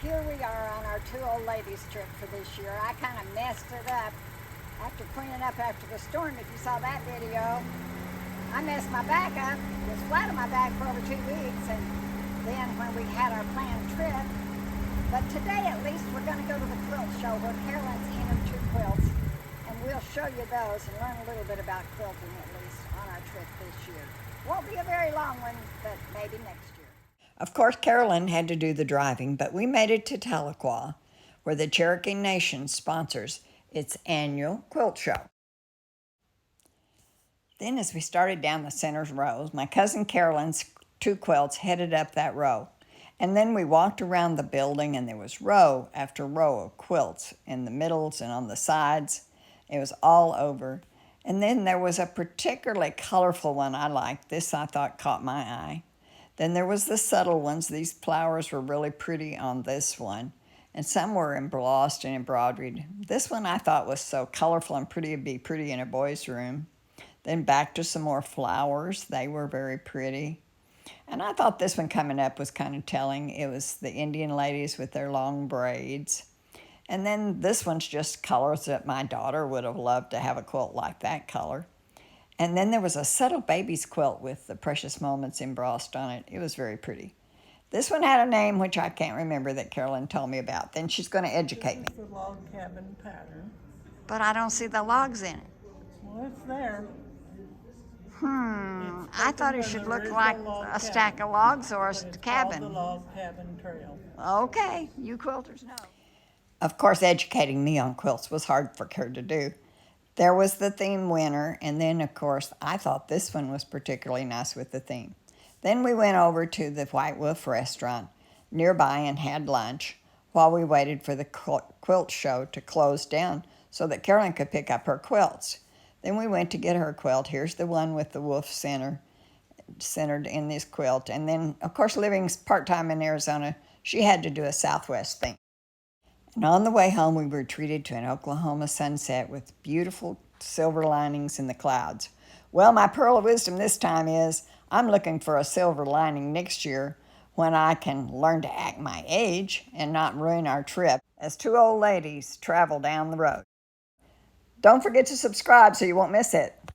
Here we are on our two old ladies trip for this year. I kind of messed it up after cleaning up after the storm. If you saw that video, I messed my back up, was flat on my back for over 2 weeks, and then when we had our planned trip. But today at least we're going to go to the quilt show where Carolyn's entered 2 quilts, and we'll show you those and learn a little bit about quilting at least on our trip this year. Won't be a very long one, but maybe next year. Of course, Carolyn had to do the driving, but we made it to Tahlequah, where the Cherokee Nation sponsors its annual quilt show. Then as we started down the center rows, my cousin Carolyn's 2 quilts headed up that row. And then we walked around the building, and there was row after row of quilts in the middles and on the sides. It was all over. And then there was a particularly colorful one I liked. This I thought caught my eye. Then there was the subtle ones. These flowers were really pretty on this one. And some were embossed and embroidered. This one I thought was so colorful and pretty, it'd be pretty in a boy's room. Then back to some more flowers. They were very pretty. And I thought this one coming up was kind of telling. It was the Indian ladies with their long braids. And then this one's just colors that my daughter would have loved to have a quilt like that color. And then there was a subtle baby's quilt with the precious moments embossed on it. It was very pretty. This one had a name which I can't remember that Carolyn told me about. Then she's going to educate me. This is the log cabin pattern. But I don't see the logs in it. Well, it's there. I thought it should look like a stack of logs or a cabin. The log cabin trail. Okay, you quilters know. Of course, educating me on quilts was hard for her to do. There was the theme winner, and then, of course, I thought this one was particularly nice with the theme. Then we went over to the White Wolf restaurant nearby and had lunch while we waited for the quilt show to close down so that Carolyn could pick up her quilts. Then we went to get her quilt. Here's the one with the wolf centered in this quilt. And then, of course, living part-time in Arizona, she had to do a Southwest theme. And on the way home, we were treated to an Oklahoma sunset with beautiful silver linings in the clouds. Well, my pearl of wisdom this time is I'm looking for a silver lining next year when I can learn to act my age and not ruin our trip as 2 old ladies travel down the road. Don't forget to subscribe so you won't miss it.